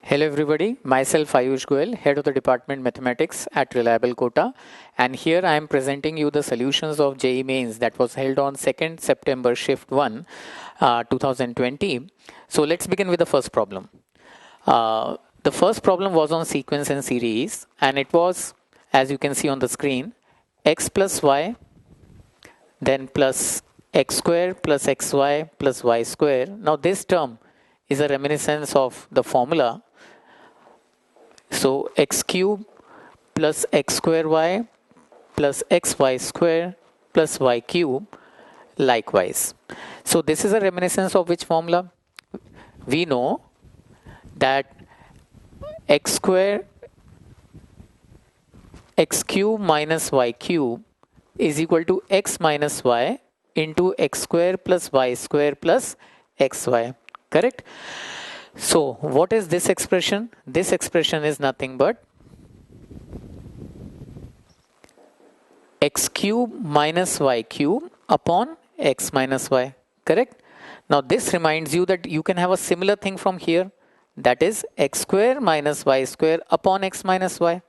Hello everybody, myself Ayush Goel, Head of the Department Mathematics at Reliable Kota, and here I am presenting you the solutions of JEE Mains that was held on 2nd September Shift 1, 2020. So let's begin with the first problem. The first problem was on sequence and series, and it was, as you can see on the screen, x plus y, then plus x square plus xy plus y square. Now this term is a reminiscence of the formula. So x cube plus x square y plus xy square plus y cube likewise. So this is a reminiscence of which formula? We know that x square x cube minus y cube is equal to x minus y into x square plus y square plus xy. Correct? So what is this expression? This expression is nothing but x cube minus y cube upon x minus y. Correct? Now this reminds you that you can have a similar thing from here, that is x square minus y square upon x minus y.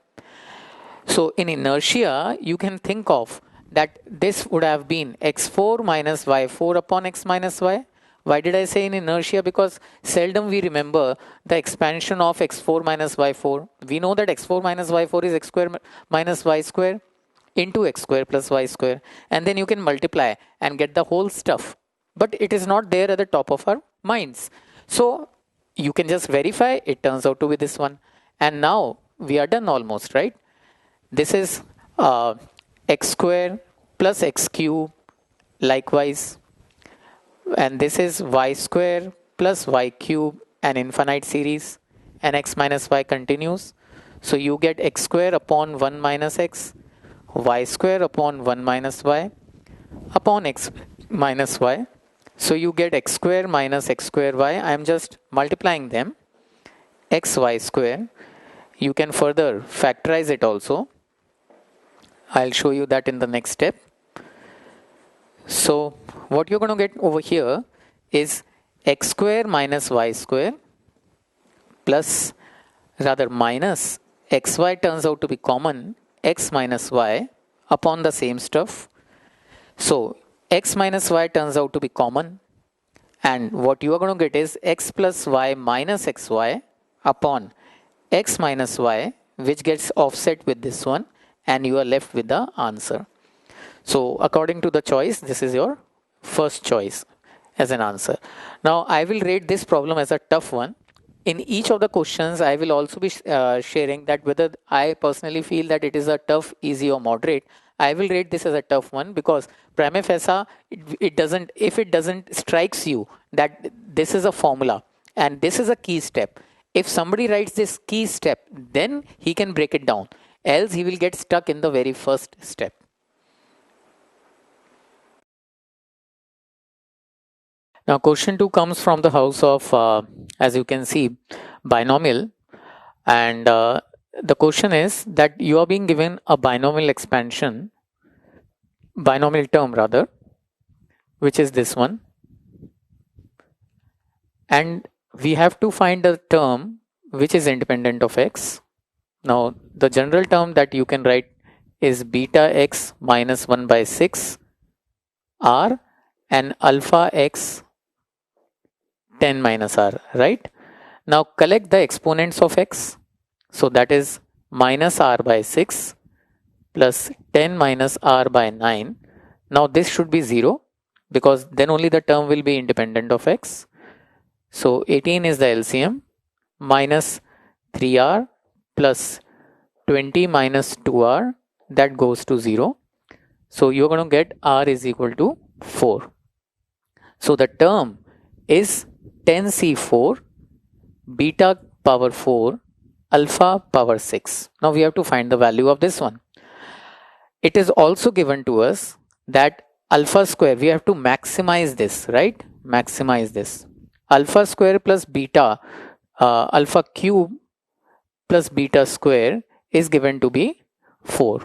So in inertia, you can think of that this would have been x4 minus y4 upon x minus y. Why did I say in inertia? Because seldom we remember the expansion of x4 minus y4. We know that x4 minus y4 is x square minus y square into x square plus y square. And then you can multiply and get the whole stuff. But it is not there at the top of our minds. So you can just verify, it turns out to be this one. And now we are done almost, right? This is x square plus x cube likewise. And this is y square plus y cube, an infinite series, and x minus y continues. So you get x square upon 1 minus x, y square upon 1 minus y, upon x minus y. So you get x square minus x square y. I am just multiplying them. X y square. You can further factorize it also. I'll show you that in the next step. So what you're going to get over here is x square minus y square plus, rather minus, xy turns out to be common, x minus y upon the same stuff. So x minus y turns out to be common, and what you are going to get is x plus y minus xy upon x minus y, which gets offset with this one, and you are left with the answer. So according to the choice, this is your first choice as an answer. Now I will rate this problem as a tough one. In each of the questions, I will also be sharing that whether I personally feel that it is a tough, easy or moderate. I will rate this as a tough one because prima facie, if it doesn't strikes you that this is a formula and this is a key step. If somebody writes this key step, then he can break it down. Else he will get stuck in the very first step. Now question 2 comes from the house of, as you can see, binomial, and the question is that you are being given a binomial term rather, which is this one, and we have to find a term which is independent of x. Now the general term that you can write is beta x minus 1 by 6 r and alpha x 10 minus r, right? Now collect the exponents of x. So that is minus r by 6 plus 10 minus r by 9. Now this should be 0 because then only the term will be independent of x. So 18 is the LCM, minus 3r plus 20 minus 2r, that goes to 0. So you're going to get r is equal to 4. So the term is 10c4 beta power 4 alpha power 6. Now we have to find the value of this one. It is also given to us that alpha square, we have to maximize this, right? Maximize this. Alpha square plus beta, alpha cube plus beta square is given to be 4.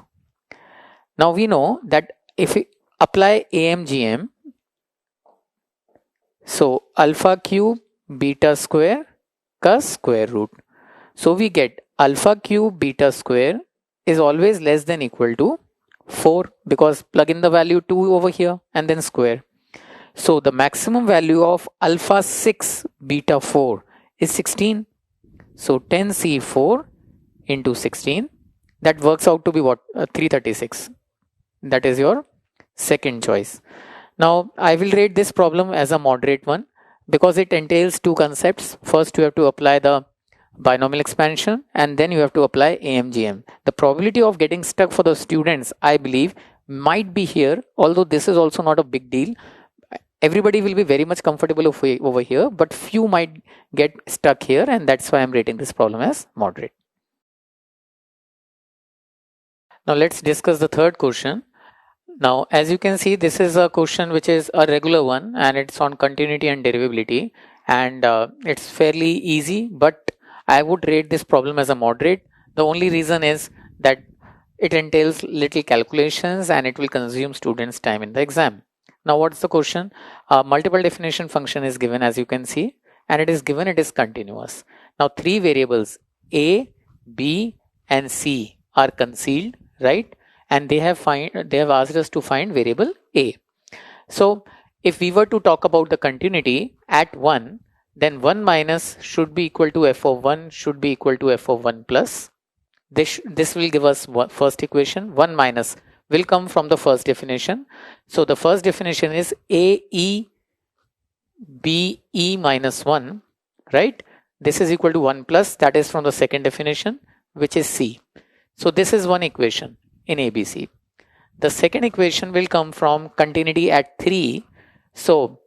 Now we know that if we apply AMGM, so alpha cube beta square का square root. So we get alpha cube beta square is always less than equal to 4 because plug in the value 2 over here and then square. So the maximum value of alpha 6 beta 4 is 16. So 10C4 into 16, that works out to be what? 336. That is your second choice. Now I will rate this problem as a moderate one because it entails two concepts. First, you have to apply the binomial expansion and then you have to apply AMGM. The probability of getting stuck for the students, I believe, might be here, although this is also not a big deal. Everybody will be very much comfortable over here, but few might get stuck here, and that's why I'm rating this problem as moderate. Now let's discuss the third question. Now, as you can see, this is a question which is a regular one and it's on continuity and derivability, and it's fairly easy, but I would rate this problem as a moderate. The only reason is that it entails little calculations and it will consume students' time in the exam. Now, what's the question? Multiple definition function is given, as you can see, and it is given it is continuous. Now, three variables A, B, and C are concealed, right? And they have asked us to find variable A. So, if we were to talk about the continuity at 1, then 1 minus should be equal to f of 1 should be equal to f of 1 plus. This will give us first equation. 1 minus will come from the first definition. So the first definition is AE BE minus 1, right? This is equal to 1 plus, that is from the second definition, which is C. So this is one equation in ABC. The second equation will come from continuity at 3. So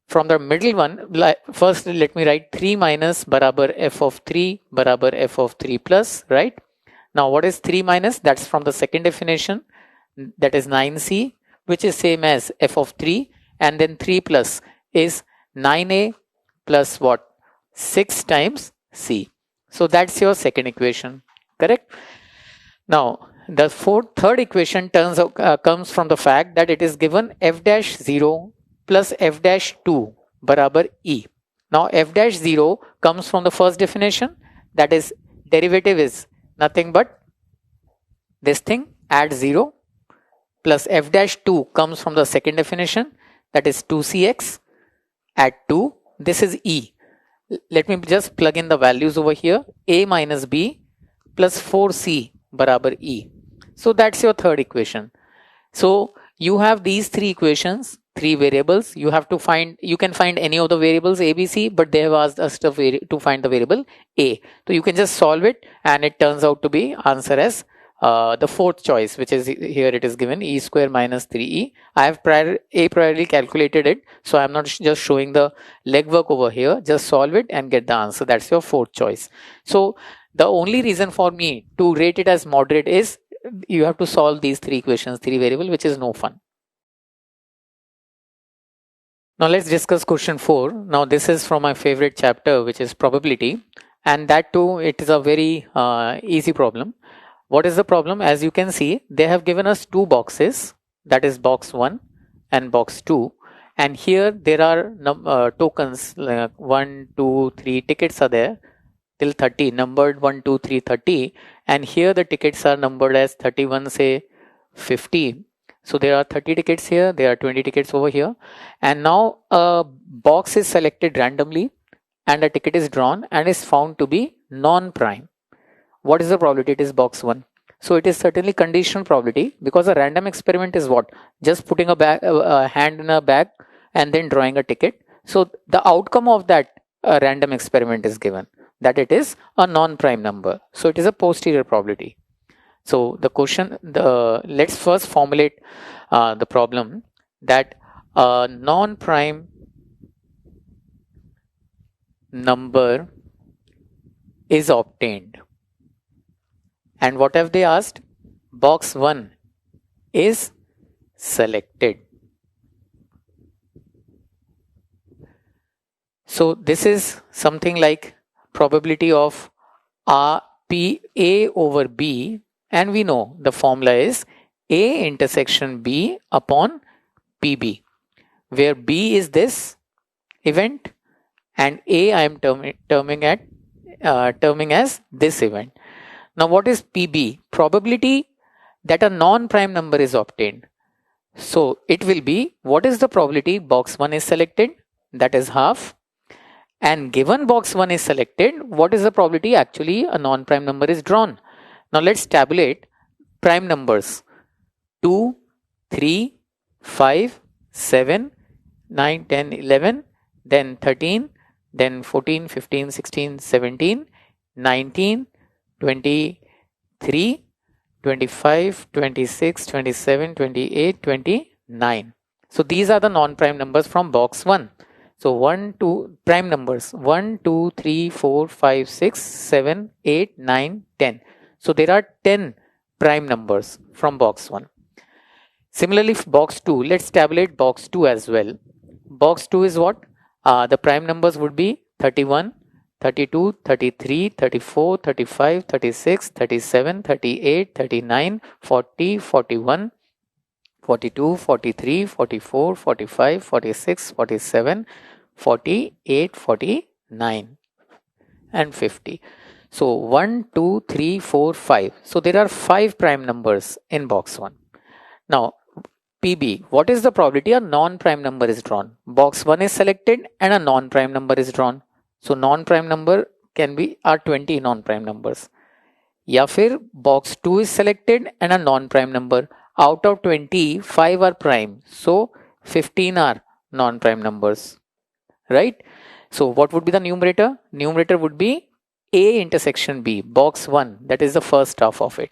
from the middle one, first let me write 3 minus barabar f of 3 barabar f of 3 plus, right? Now what is 3 minus? That's from the second definition, that is 9C, which is same as f of 3, and then 3 plus is 9A plus what? 6 times C. So that's your second equation, correct? Now the third equation comes from the fact that it is given f dash 0 plus f dash 2 barabar E. Now f dash 0 comes from the first definition, that is derivative is nothing but this thing, add 0, plus f dash 2 comes from the second definition, that is 2cx, add 2, this is E. Let me just plug in the values over here, A minus B plus 4C barabar E. So that's your third equation. So you have these three equations, three variables. You have to find, you can find any of the variables A, B, C, but they have asked us to find the variable A. So you can just solve it and it turns out to be answer as the fourth choice, which is here it is given E square minus 3E. I have priorly calculated it, so I'm not just showing the legwork over here. Just solve it and get the answer. That's your fourth choice. So the only reason for me to rate it as moderate is you have to solve these three equations, three variable, which is no fun. Now let's discuss question 4. Now this is from my favorite chapter, which is probability, and that too it is a very easy problem. What is the problem? As you can see, they have given us two boxes, that is box 1 and box 2, and here there are tokens like 1, 2, 3 tickets are there till 30, numbered 1, 2, 3, 30, and here the tickets are numbered as 31, say 50. So there are 30 tickets here, there are 20 tickets over here, and now a box is selected randomly and a ticket is drawn and is found to be non-prime. What is the probability? It is box 1. So it is certainly conditional probability, because a random experiment is what? Just putting a hand in a bag and then drawing a ticket. So the outcome of that random experiment is given, that it is a non-prime number. So it is a posterior probability. So the question, let's first formulate the problem that a non-prime number is obtained. And what have they asked? Box 1 is selected. So this is something like probability of P A over B, and we know the formula is A intersection B upon PB, where B is this event and A I am terming at terming as this event. Now what is PB? Probability that a non-prime number is obtained. So it will be, what is the probability box 1 is selected? That is half. And given box 1 is selected, what is the probability actually a non-prime number is drawn? Now let's tabulate prime numbers. 2, 3, 5, 7, 9, 10, 11, then 13, then 14, 15, 16, 17, 19, 23, 25, 26, 27, 28, 29. So these are the non-prime numbers from box 1. So 1, 2 prime numbers 1, 2, 3, 4, 5, 6, 7, 8, 9, 10. So there are 10 prime numbers from box 1. Similarly, box 2, let's tabulate box 2 as well. Box 2 is what? The prime numbers would be 31, 32, 33, 34, 35, 36, 37, 38, 39, 40, 41, 42, 43, 44, 45, 46, 47, 48, 49 and 50. So 1, 2, 3, 4, 5. So there are 5 prime numbers in box 1. Now PB, what is the probability a non-prime number is drawn? Box 1 is selected and a non-prime number is drawn. So non-prime number can be are 20 non-prime numbers. या फिर box 2 is selected and a non-prime number. Out of 20, 5 are prime. So 15 are non-prime numbers. Right? So what would be the numerator? Numerator would be A intersection B, box 1. That is the first half of it.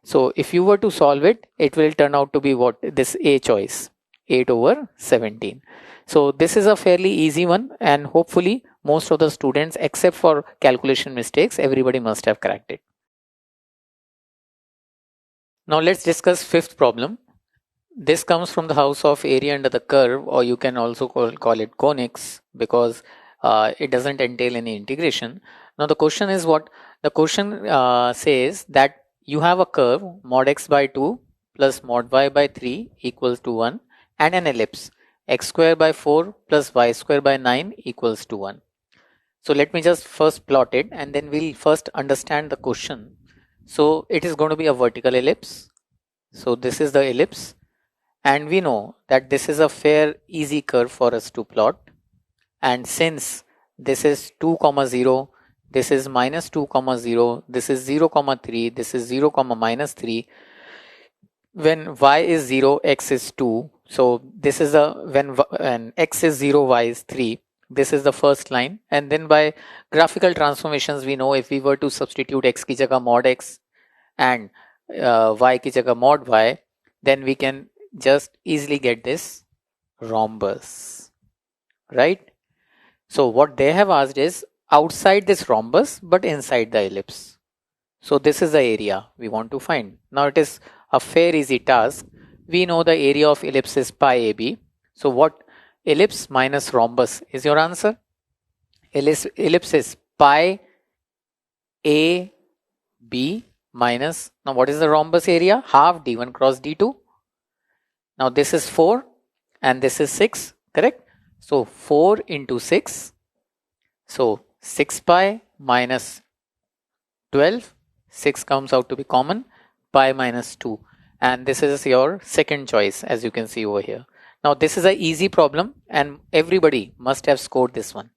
So if you were to solve it, it will turn out to be what? This A choice, 8 over 17. So this is a fairly easy one, and hopefully most of the students, except for calculation mistakes, everybody must have cracked it. Now let's discuss fifth problem. This comes from the house of area under the curve, or you can also call it conics, because it doesn't entail any integration. Now the question is what? The question says that you have a curve mod x by 2 plus mod y by 3 equals to 1, and an ellipse x square by 4 plus y square by 9 equals to 1. So let me just first plot it, and then we'll first understand the question. So it is going to be a vertical ellipse. So this is the ellipse, and we know that this is a fair easy curve for us to plot. And since this is 2 comma 0, this is minus 2 comma 0, this is 0 comma 3, this is 0 comma minus 3. When y is 0, x is 2. So this is when x is 0, y is 3. This is the first line. And then by graphical transformations, we know if we were to substitute x ki jagah mod x and y ki jagah mod y, then we can just easily get this rhombus, right? So what they have asked is outside this rhombus but inside the ellipse. So this is the area we want to find. Now it is a fair easy task. We know the area of ellipse is pi AB. So what? Ellipse minus rhombus is your answer. Ellipse is pi AB minus, now what is the rhombus area? Half d1 cross d2. Now this is 4 and this is 6, correct? So 4 into 6. So 6 pi minus 12. 6 comes out to be common. Pi minus 2. And this is your second choice, as you can see over here. Now this is an easy problem and everybody must have scored this one.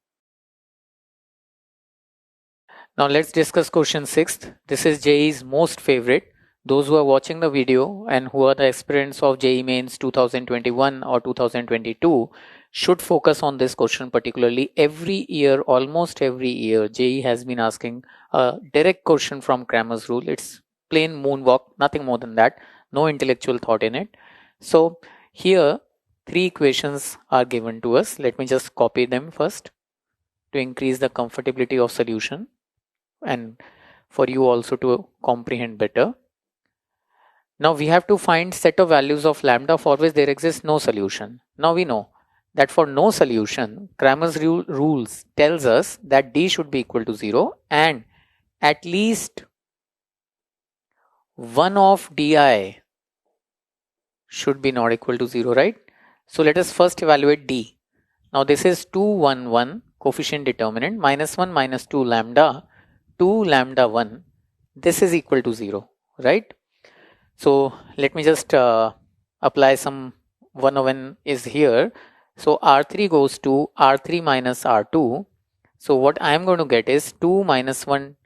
Now let's discuss question 6th. This is JEE's most favorite. Those who are watching the video and who are the aspirants of JEE Mains 2021 or 2022 should focus on this question particularly. Every year, almost every year, JEE has been asking a direct question from Cramer's rule. It's plain moonwalk, nothing more than that. No intellectual thought in it. So here 3 equations are given to us. Let me just copy them first to increase the comfortability of solution and for you also to comprehend better. Now we have to find set of values of lambda for which there exists no solution. Now we know that for no solution, Cramer's rules tells us that d should be equal to 0 and at least one of di should be not equal to 0, right? So let us first evaluate d. Now this is 2, 1, 1 coefficient determinant minus 1 minus 2 lambda 2 lambda 1, this is equal to 0, right? So let me just apply some 1 is here. So R3 goes to R3 minus R2. So what I am going to get is 2 minus 1,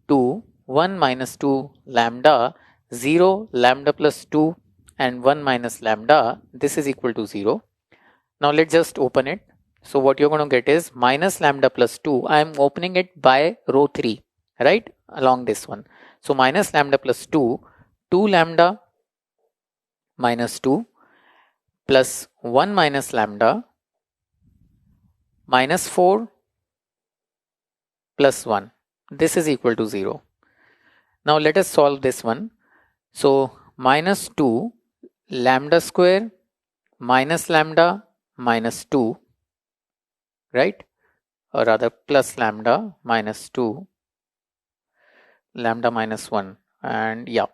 2, 1 minus 2 lambda, 0 lambda plus 2 and 1 minus lambda. This is equal to 0. Now let's just open it. So what you're going to get is minus lambda plus 2. I am opening it by row 3, right? Along this one. So minus lambda plus 2, 2 lambda minus 2 plus 1 minus lambda minus 4 plus 1. This is equal to 0. Now let us solve this one. So minus 2 lambda square minus lambda minus 2, right? Or rather plus lambda minus 2, lambda minus 1, and yeah,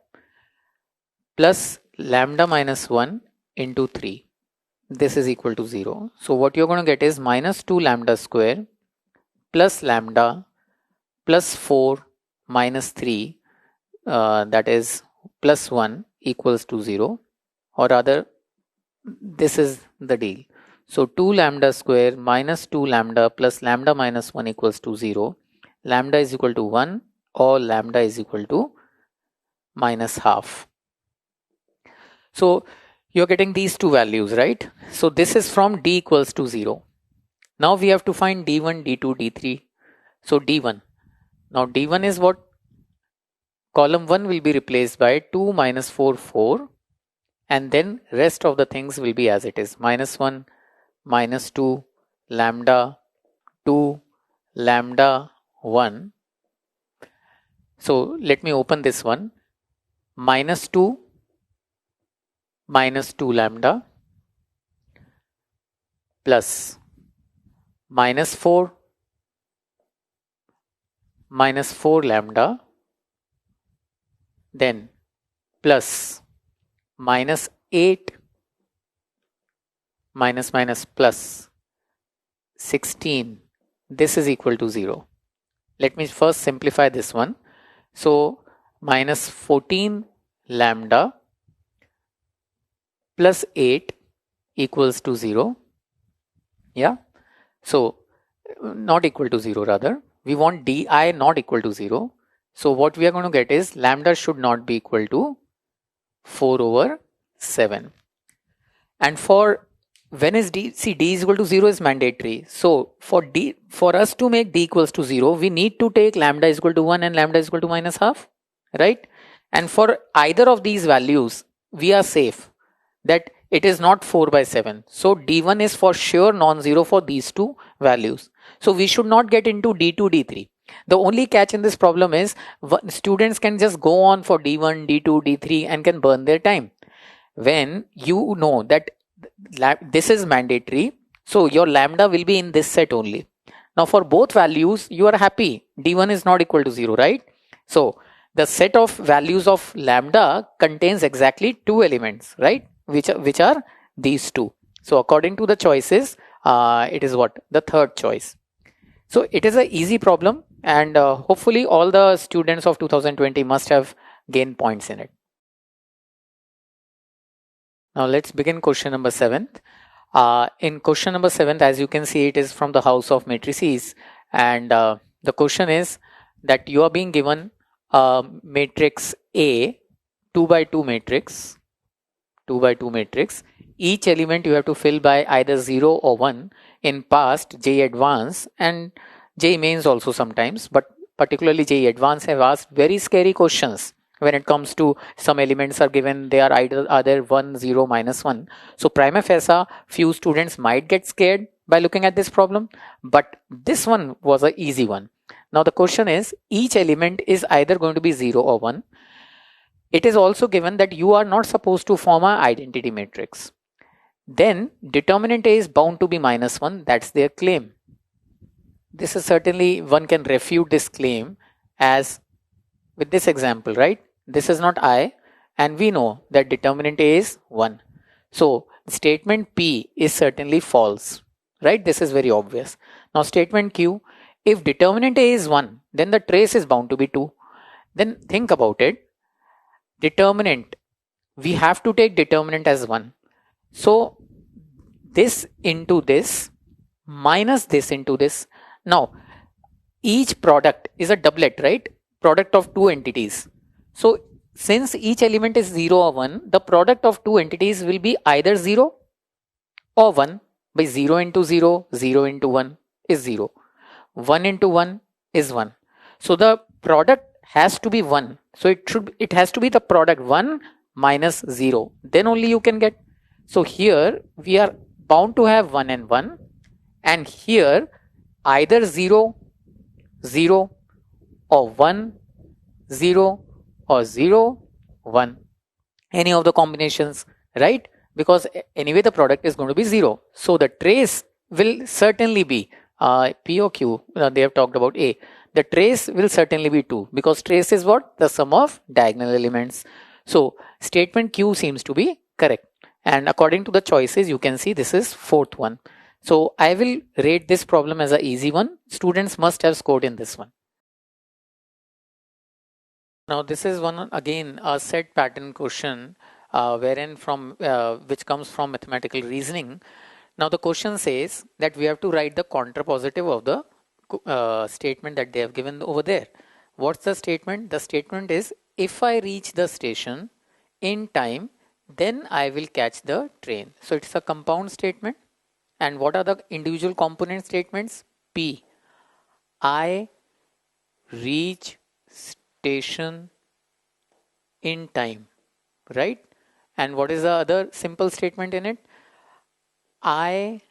plus lambda minus 1 into 3. This is equal to 0. So what you're going to get is minus 2 lambda square plus lambda plus 4 minus 3, that is plus 1 equals to 0, or rather this is the deal. So 2 lambda square minus 2 lambda plus lambda minus 1 equals to 0. Lambda is equal to 1 or lambda is equal to minus half. So you're getting these two values, right? So this is from d equals to 0. Now we have to find d1, d2, d3. So d1. Now d1 is what? Column 1 will be replaced by 2 minus 4, 4. And then rest of the things will be as it is. Minus 1, minus 2, lambda 2, lambda 1. So let me open this one. Minus 2, minus 2 lambda plus minus 4, minus 4 lambda, then plus minus 8 minus minus plus 16. This is equal to 0. Let me first simplify this one. So minus 14 lambda plus 8 equals to 0. Yeah. So not equal to 0 rather. We want di not equal to 0. So what we are going to get is lambda should not be equal to 4 over 7. And for when is d, see d is equal to 0 is mandatory. So for us to make d equals to 0, we need to take lambda is equal to 1 and lambda is equal to minus half, right? And for either of these values, we are safe that it is not 4 by 7. So d1 is for sure non-zero for these two values. So we should not get into d2, d3. The only catch in this problem is students can just go on for d1, d2, d3 and can burn their time. When you know that this is mandatory, so your lambda will be in this set only. Now for both values, you are happy. d1 is not equal to 0, right? So the set of values of lambda contains exactly two elements, right? Which are these two. So according to the choices, it is what? The third choice. So it is an easy problem, and hopefully all the students of 2020 must have gained points in it. Now let's begin question number 7. In question number 7, as you can see, it is from the house of matrices, and the question is that you are being given a matrix A, 2 by 2 matrix, 2 by 2 matrix. Each element you have to fill by either 0 or 1. In past, JEE Advanced and JEE Mains also sometimes, but particularly JEE Advanced have asked very scary questions when it comes to some elements are given, they are either 1, 0, minus 1. So prima facie, few students might get scared by looking at this problem, but this one was an easy one. Now the question is, each element is either going to be 0 or 1. It is also given that you are not supposed to form an identity matrix. Then determinant A is bound to be minus 1. That's their claim. This is certainly, one can refute this claim as with this example, right? This is not I, and we know that determinant A is 1. So statement P is certainly false, right? This is very obvious. Now statement Q, if determinant A is 1, then the trace is bound to be 2. Then think about it. Determinant, we have to take determinant as 1. So this into this minus this into this. Now each product is a doublet, right? Product of two entities. So since each element is 0 or 1, the product of two entities will be either 0 or 1. By 0 into 0, 0 into 1 is 0. 1 into 1 is 1. So the product has to be 1. So it has to be the product 1 minus 0. Then only you can get. So here we are bound to have 1 and 1. And here either 0, 0 or 1, 0 or 0, 1. Any of the combinations, right? Because anyway the product is going to be 0. So the trace will certainly be P or Q. They have talked about A. The trace will certainly be 2 because trace is what? The sum of diagonal elements. So statement Q seems to be correct. And according to the choices, you can see this is fourth one. So I will rate this problem as an easy one. Students must have scored in this one. Now this is one again a set pattern question wherein from which comes from mathematical reasoning. Now the question says that we have to write the contrapositive of the statement that they have given over there. What's the statement? The statement is, if I reach the station in time, then I will catch the train. So it's a compound statement. And what are the individual component statements? P, I reach station in time, right? And what is the other simple statement in it? I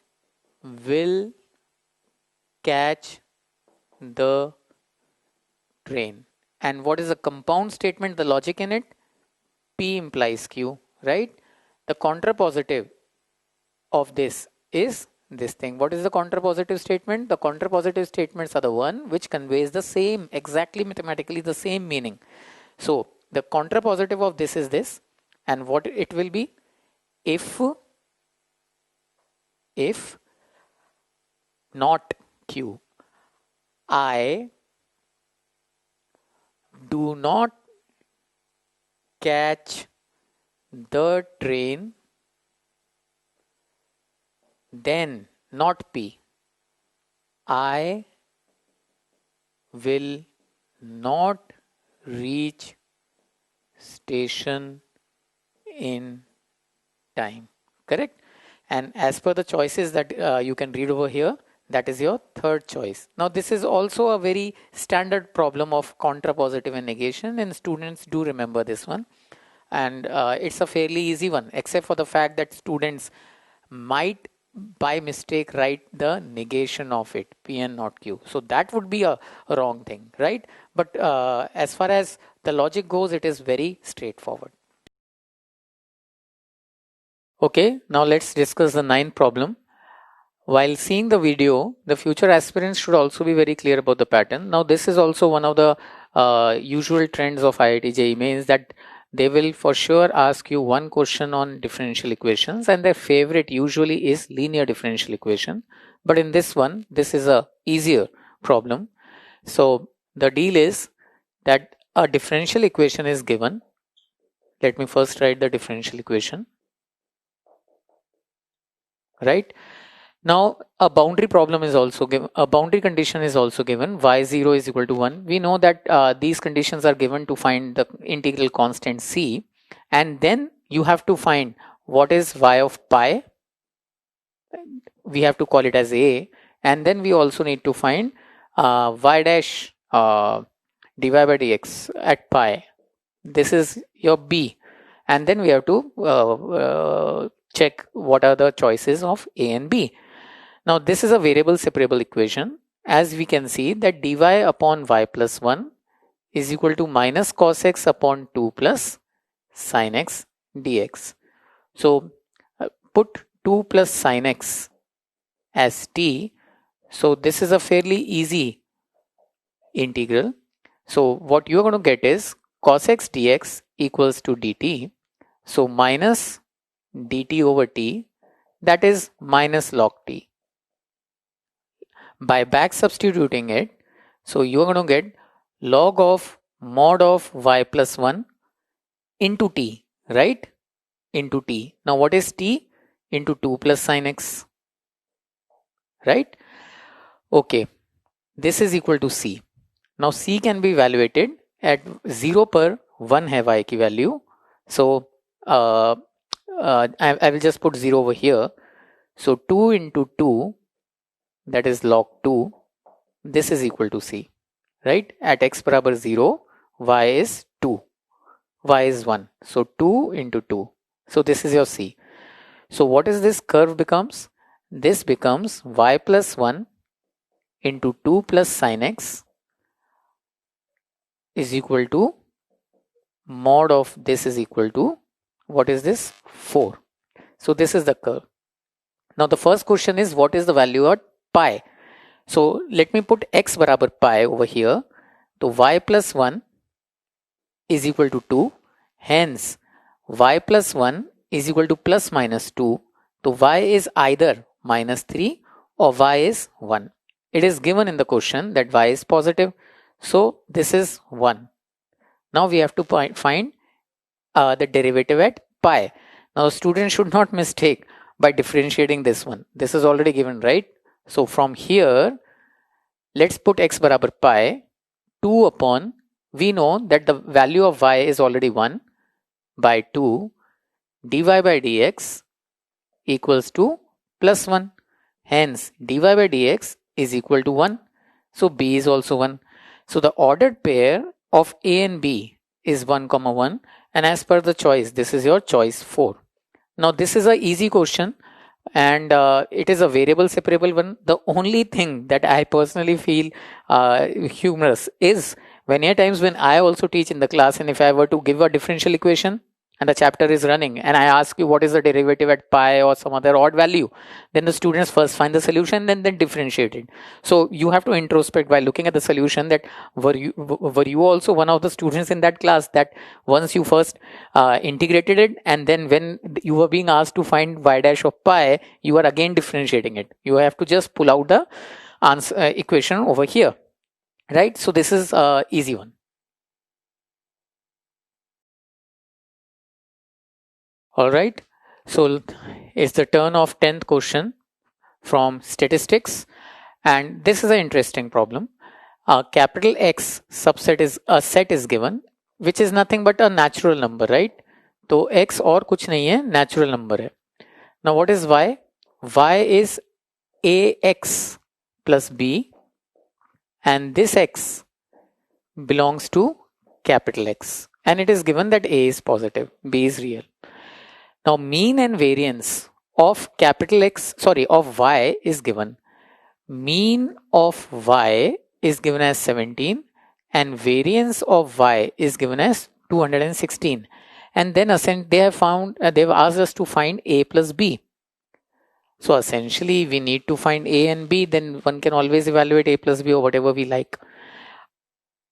will catch the train. And what is the compound statement, the logic in it? P implies Q, right? The contrapositive of this is this thing. What is the contrapositive statement? The contrapositive statements are the one which conveys the same, exactly mathematically the same meaning. So the contrapositive of this is this, and what it will be? If not Q, I do not catch the train, then not P, I will not reach station in time. Correct? And as per the choices that you can read over here, that is your third choice. Now this is also a very standard problem of contrapositive and negation, and students do remember this one. And it's a fairly easy one, except for the fact that students might by mistake write the negation of it, P and not Q. So that would be a wrong thing, right? But as far as the logic goes, it is very straightforward. Okay, now let's discuss the ninth problem. While seeing the video, the future aspirants should also be very clear about the pattern. Now this is also one of the usual trends of IIT JEE Mains, that they will for sure ask you one question on differential equations, and their favorite usually is linear differential equation. But in this one, this is a easier problem. So the deal is that a differential equation is given. Let me first write the differential equation. Right? Now a boundary problem is also given, a boundary condition is also given, y0 is equal to 1. We know that these conditions are given to find the integral constant c, and then you have to find what is y of pi, we have to call it as a, and then we also need to find y dash dy by dx at pi, this is your b, and then we have to check what are the choices of a and b. Now this is a variable separable equation. As we can see that dy upon y plus 1 is equal to minus cos x upon 2 plus sin x dx. So put 2 plus sin x as t. So this is a fairly easy integral. So what you are going to get is cos x dx equals to dt. So minus dt over t, that is minus log t. By back substituting it, so you are going to get log of mod of y plus 1 into t, right? Into t. Now what is t? Into 2 plus sine x, right? Okay, this is equal to c. Now c can be evaluated at 0 per 1 है y की value. So I will just put 0 over here. So 2 into 2, that is log 2, this is equal to c, right? At x barabar 0, y is 2, y is 1. So 2 into 2. So this is your c. So what is this curve becomes? This becomes y plus 1 into 2 plus sine x is equal to mod of this is equal to, what is this? 4. So this is the curve. Now the first question is, what is the value at pi? So let me put x barabar pi over here. So y plus 1 is equal to 2. Hence y plus 1 is equal to plus minus 2. So y is either minus 3 or y is 1. It is given in the question that y is positive. So this is 1. Now we have to find the derivative at pi. Now students should not mistake by differentiating this one. This is already given, right? So from here, let's put x barabar pi 2 upon, we know that the value of y is already 1 by 2 dy by dx equals to plus 1. Hence dy by dx is equal to 1. So b is also 1. So the ordered pair of a and b is 1 comma 1, and as per the choice, this is your choice 4. Now this is a easy question, and it is a variable separable one. The only thing that I personally feel humorous is many times when I also teach in the class, and if I were to give a differential equation and the chapter is running and I ask you what is the derivative at pi or some other odd value, then the students first find the solution and then differentiate it. So you have to introspect by looking at the solution, that were you also one of the students in that class that once you first integrated it, and then when you were being asked to find y dash of pi, you are again differentiating it. You have to just pull out the answer equation over here, right? So this is easy one. All right, so it's the turn of 10th question from statistics, and this is an interesting problem. A capital X subset is a set is given, which is nothing but a natural number, right? तो x और कुछ नहीं है, natural number है. Now what is y? Y is ax plus b, and this x belongs to capital X, and it is given that a is positive, b is real. Now mean and variance of of y is given. Mean of y is given as 17 and variance of y is given as 216. And then they have asked us to find a plus b. So essentially we need to find a and b, then one can always evaluate a plus b or whatever we like.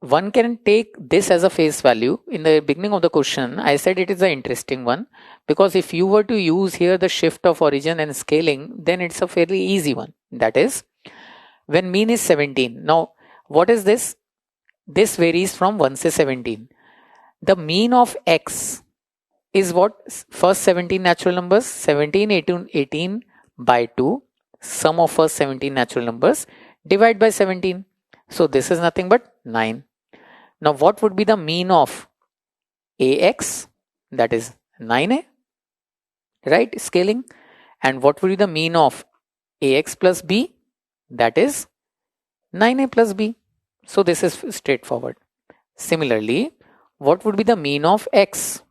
One can take this as a face value. In the beginning of the question, I said it is an interesting one, because if you were to use here the shift of origin and scaling, then it's a fairly easy one. That is, when mean is 17. Now, what is this? This varies from 1 to 17. The mean of x is what? First 17 natural numbers, 17, 18, 18 by 2, sum of first 17 natural numbers, divide by 17. So this is nothing but 9. Now what would be the mean of ax? That is 9a, right? Scaling. And what would be the mean of ax plus b? That is 9a plus b. So this is straightforward. Similarly, what would be the mean of x?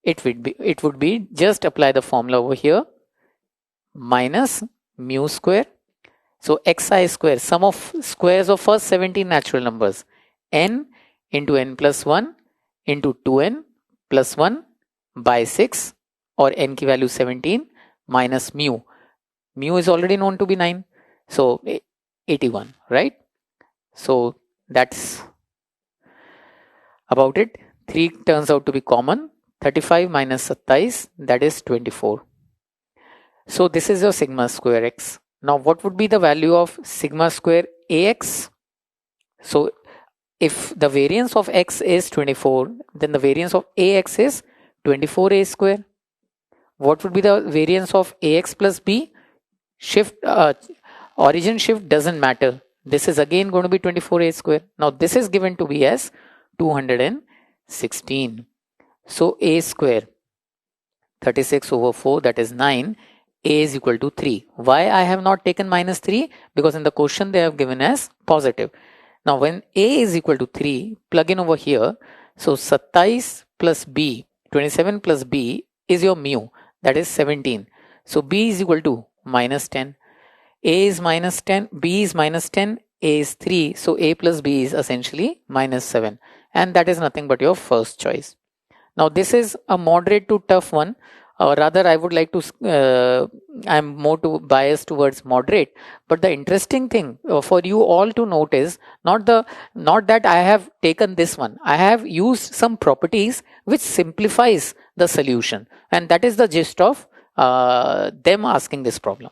It would be just apply the formula over here, minus mu square. So xi square, sum of squares of first 17 natural numbers, n into n plus 1 into 2n plus 1 by 6, or n की value 17, minus mu. Mu is already known to be 9. So 81, right? So that's about it. 3 turns out to be common. 35 minus 27, that is 24. So this is your sigma square x. Now what would be the value of sigma square AX? So if the variance of X is 24, then the variance of AX is 24A square. What would be the variance of AX plus B? Origin shift doesn't matter. This is again going to be 24A square. Now this is given to be as 216. So A square, 36 over 4, that is 9. A is equal to 3. Why I have not taken minus 3? Because in the question they have given as positive. Now when A is equal to 3, plug in over here. So 27 plus B, 27 plus B is your mu, that is 17. So B is equal to minus 10. A is minus 10, B is minus 10, A is 3. So A plus B is essentially minus 7. And that is nothing but your first choice. Now this is a moderate to tough one. Rather, I would like to, I'm more biased towards moderate. But the interesting thing for you all to note is not that I have taken this one. I have used some properties which simplifies the solution. And that is the gist of them asking this problem.